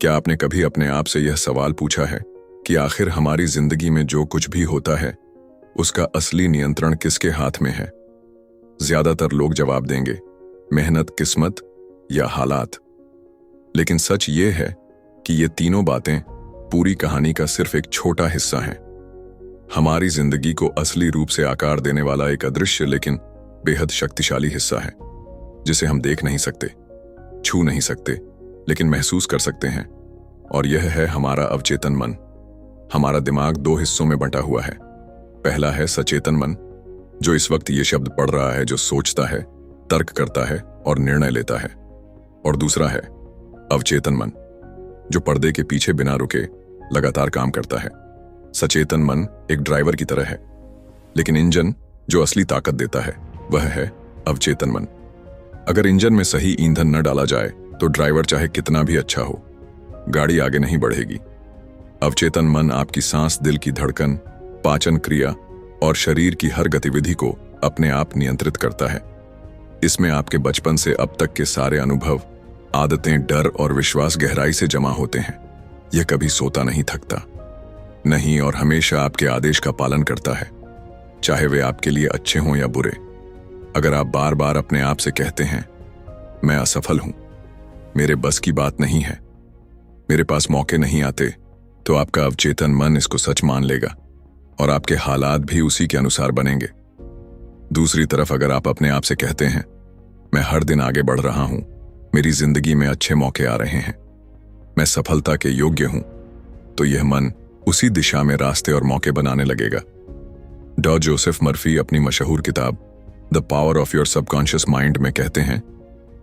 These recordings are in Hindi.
क्या आपने कभी अपने आप से यह सवाल पूछा है कि आखिर हमारी जिंदगी में जो कुछ भी होता है उसका असली नियंत्रण किसके हाथ में है? ज्यादातर लोग जवाब देंगे मेहनत, किस्मत या हालात। लेकिन सच ये है कि ये तीनों बातें पूरी कहानी का सिर्फ एक छोटा हिस्सा हैं। हमारी जिंदगी को असली रूप से आकार देने वाला एक अदृश्य लेकिन बेहद शक्तिशाली हिस्सा है जिसे हम देख नहीं सकते, छू नहीं सकते, लेकिन महसूस कर सकते हैं। और यह है हमारा अवचेतन मन। हमारा दिमाग दो हिस्सों में बंटा हुआ है। पहला है सचेतन मन, जो इस वक्त ये शब्द पढ़ रहा है, जो सोचता है, तर्क करता है और निर्णय लेता है। और दूसरा है अवचेतन मन, जो पर्दे के पीछे बिना रुके लगातार काम करता है। सचेतन मन एक ड्राइवर की तरह है, लेकिन इंजन जो असली ताकत देता है वह है अवचेतन मन। अगर इंजन में सही ईंधन न डाला जाए तो ड्राइवर चाहे कितना भी अच्छा हो, गाड़ी आगे नहीं बढ़ेगी। अवचेतन मन आपकी सांस, दिल की धड़कन, पाचन क्रिया और शरीर की हर गतिविधि को अपने आप नियंत्रित करता है। इसमें आपके बचपन से अब तक के सारे अनुभव, आदतें, डर और विश्वास गहराई से जमा होते हैं। यह कभी सोता नहीं, थकता नहीं और हमेशा आपके आदेश का पालन करता है, चाहे वे आपके लिए अच्छे हों या बुरे। अगर आप बार बार अपने आप से कहते हैं मैं असफल हूं, मेरे बस की बात नहीं है, मेरे पास मौके नहीं आते, तो आपका अवचेतन मन इसको सच मान लेगा और आपके हालात भी उसी के अनुसार बनेंगे। दूसरी तरफ अगर आप अपने आप से कहते हैं मैं हर दिन आगे बढ़ रहा हूं, मेरी जिंदगी में अच्छे मौके आ रहे हैं, मैं सफलता के योग्य हूं, तो यह मन उसी दिशा में रास्ते और मौके बनाने लगेगा। डॉ जोसेफ मर्फी अपनी मशहूर किताब the power of your subconscious mind में कहते हैं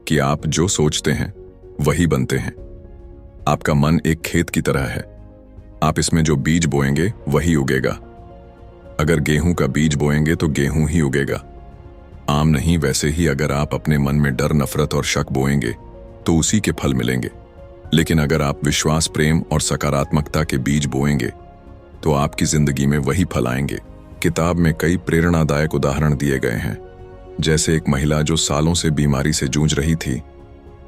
कि आप जो सोचते हैं वही बनते हैं। आपका मन एक खेत की तरह है, आप इसमें जो बीज बोएंगे वही उगेगा। अगर गेहूं का बीज बोएंगे तो गेहूं ही उगेगा, आम नहीं। वैसे ही अगर आप अपने मन में डर, नफरत और शक बोएंगे तो उसी के फल मिलेंगे। लेकिन अगर आप विश्वास, प्रेम और सकारात्मकता के बीज बोएंगे तो आपकी जिंदगी में वही फल आएंगे। किताब में कई प्रेरणादायक उदाहरण दिए गए हैं, जैसे एक महिला जो सालों से बीमारी से जूझ रही थी,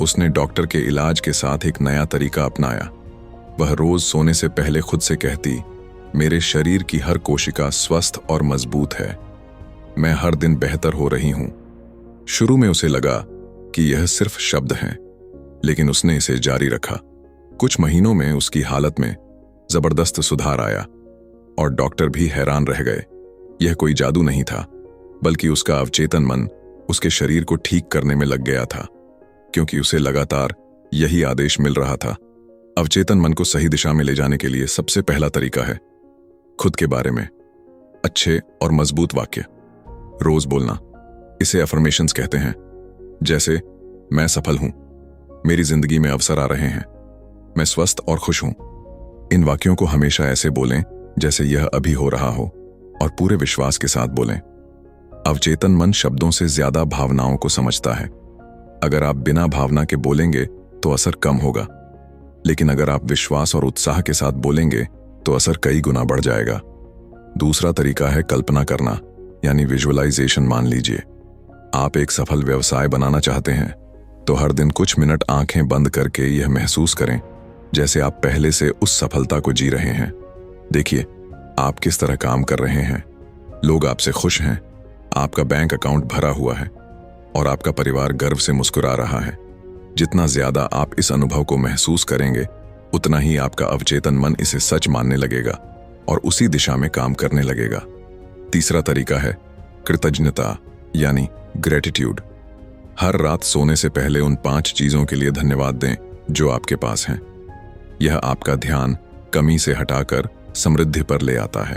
उसने डॉक्टर के इलाज के साथ एक नया तरीका अपनाया। वह रोज सोने से पहले खुद से कहती, मेरे शरीर की हर कोशिका स्वस्थ और मजबूत है, मैं हर दिन बेहतर हो रही हूं। शुरू में उसे लगा कि यह सिर्फ शब्द हैं, लेकिन उसने इसे जारी रखा। कुछ महीनों में उसकी हालत में जबरदस्त सुधार आया और डॉक्टर भी हैरान रह गए। यह कोई जादू नहीं था, बल्कि उसका अवचेतन मन उसके शरीर को ठीक करने में लग गया था, क्योंकि उसे लगातार यही आदेश मिल रहा था। अवचेतन मन को सही दिशा में ले जाने के लिए सबसे पहला तरीका है खुद के बारे में अच्छे और मजबूत वाक्य रोज बोलना। इसे अफर्मेशंस कहते हैं, जैसे मैं सफल हूं, मेरी जिंदगी में अवसर आ रहे हैं, मैं स्वस्थ और खुश हूं। इन वाक्यों को हमेशा ऐसे बोलें जैसे यह अभी हो रहा हो और पूरे विश्वास के साथ बोलें। अवचेतन मन शब्दों से ज्यादा भावनाओं को समझता है। अगर आप बिना भावना के बोलेंगे तो असर कम होगा, लेकिन अगर आप विश्वास और उत्साह के साथ बोलेंगे तो असर कई गुना बढ़ जाएगा। दूसरा तरीका है कल्पना करना, यानी विजुअलाइजेशन। मान लीजिए आप एक सफल व्यवसाय बनाना चाहते हैं, तो हर दिन कुछ मिनट आंखें बंद करके यह महसूस करें जैसे आप पहले से उस सफलता को जी रहे हैं। देखिए आप किस तरह काम कर रहे हैं, लोग आपसे खुश हैं, आपका बैंक अकाउंट भरा हुआ है और आपका परिवार गर्व से मुस्कुरा रहा है। जितना ज्यादा आप इस अनुभव को महसूस करेंगे, उतना ही आपका अवचेतन मन इसे सच मानने लगेगा और उसी दिशा में काम करने लगेगा। तीसरा तरीका है कृतज्ञता, यानी ग्रेटिट्यूड। हर रात सोने से पहले उन 5 चीजों के लिए धन्यवाद दें जो आपके पास हैं। यह आपका ध्यान कमी से हटाकर समृद्धि पर ले आता है,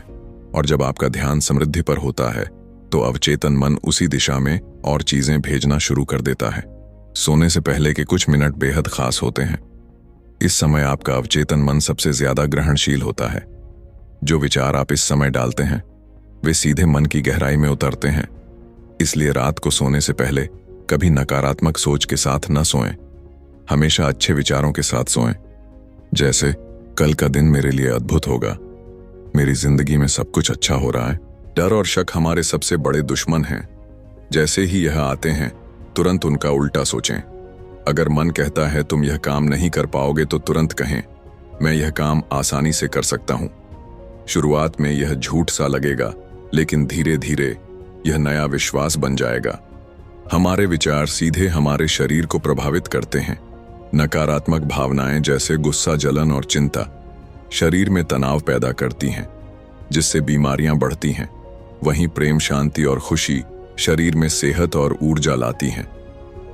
और जब आपका ध्यान समृद्धि पर होता है तो अवचेतन मन उसी दिशा में और चीजें भेजना शुरू कर देता है। सोने से पहले के कुछ मिनट बेहद खास होते हैं। इस समय आपका अवचेतन मन सबसे ज्यादा ग्रहणशील होता है। जो विचार आप इस समय डालते हैं वे सीधे मन की गहराई में उतरते हैं। इसलिए रात को सोने से पहले कभी नकारात्मक सोच के साथ न सोएं, हमेशा अच्छे विचारों के साथ सोएं, जैसे कल का दिन मेरे लिए अद्भुत होगा, मेरी जिंदगी में सब कुछ अच्छा हो रहा है। डर और शक हमारे सबसे बड़े दुश्मन हैं। जैसे ही यह आते हैं तुरंत उनका उल्टा सोचें। अगर मन कहता है तुम यह काम नहीं कर पाओगे तो तुरंत कहें, मैं यह काम आसानी से कर सकता हूं। शुरुआत में यह झूठ सा लगेगा, लेकिन धीरे धीरे यह नया विश्वास बन जाएगा। हमारे विचार सीधे हमारे शरीर को प्रभावित करते हैं। नकारात्मक भावनाएं जैसे गुस्सा, जलन और चिंता शरीर में तनाव पैदा करती हैं, जिससे बीमारियां बढ़ती हैं। वहीं प्रेम, शांति और खुशी शरीर में सेहत और ऊर्जा लाती हैं।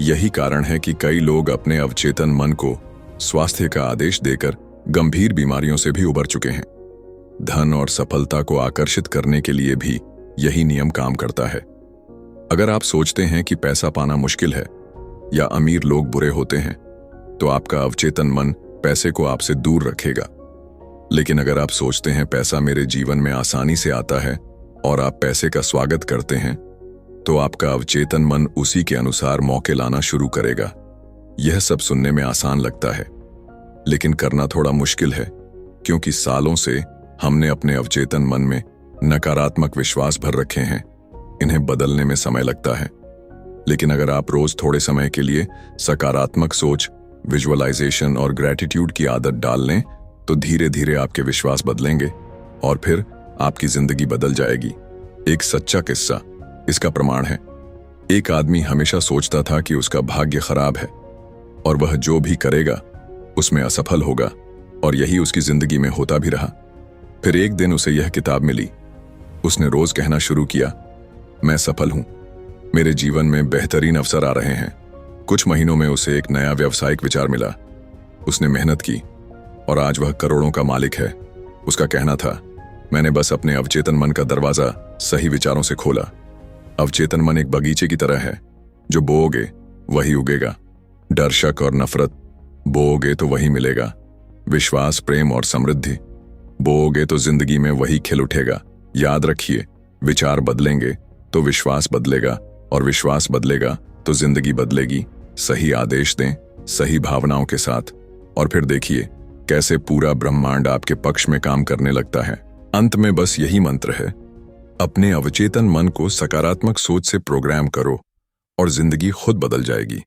यही कारण है कि कई लोग अपने अवचेतन मन को स्वास्थ्य का आदेश देकर गंभीर बीमारियों से भी उबर चुके हैं। धन और सफलता को आकर्षित करने के लिए भी यही नियम काम करता है। अगर आप सोचते हैं कि पैसा पाना मुश्किल है या अमीर लोग बुरे होते हैं, तो आपका अवचेतन मन पैसे को आपसे दूर रखेगा। लेकिन अगर आप सोचते हैं पैसा मेरे जीवन में आसानी से आता है और आप पैसे का स्वागत करते हैं, तो आपका अवचेतन मन उसी के अनुसार मौके लाना शुरू करेगा। यह सब सुनने में आसान लगता है, लेकिन करना थोड़ा मुश्किल है, क्योंकि सालों से हमने अपने अवचेतन मन में नकारात्मक विश्वास भर रखे हैं। इन्हें बदलने में समय लगता है, लेकिन अगर आप रोज थोड़े समय के लिए सकारात्मक सोच, विजुअलाइजेशन और ग्रैटिट्यूड की आदत डाल लें, तो धीरे धीरे आपके विश्वास बदलेंगे और फिर आपकी जिंदगी बदल जाएगी। एक सच्चा किस्सा इसका प्रमाण है। एक आदमी हमेशा सोचता था कि उसका भाग्य खराब है और वह जो भी करेगा उसमें असफल होगा, और यही उसकी जिंदगी में होता भी रहा। फिर एक दिन उसे यह किताब मिली। उसने रोज कहना शुरू किया, मैं सफल हूं, मेरे जीवन में बेहतरीन अवसर आ रहे हैं। कुछ महीनों में उसे एक नया व्यावसायिक विचार मिला। उसने मेहनत की और आज वह करोड़ों का मालिक है। उसका कहना था, मैंने बस अपने अवचेतन मन का दरवाजा सही विचारों से खोला। अवचेतन मन एक बगीचे की तरह है, जो बोओगे वही उगेगा। डर, शक और नफरत बोओगे तो वही मिलेगा। विश्वास, प्रेम और समृद्धि बोओगे तो जिंदगी में वही खिल उठेगा। याद रखिए, विचार बदलेंगे तो विश्वास बदलेगा, और विश्वास बदलेगा तो जिंदगी बदलेगी। सही आदेश दें, सही भावनाओं के साथ, और फिर देखिए कैसे पूरा ब्रह्मांड आपके पक्ष में काम करने लगता है। अंत में बस यही मंत्र है, अपने अवचेतन मन को सकारात्मक सोच से प्रोग्राम करो और जिंदगी खुद बदल जाएगी।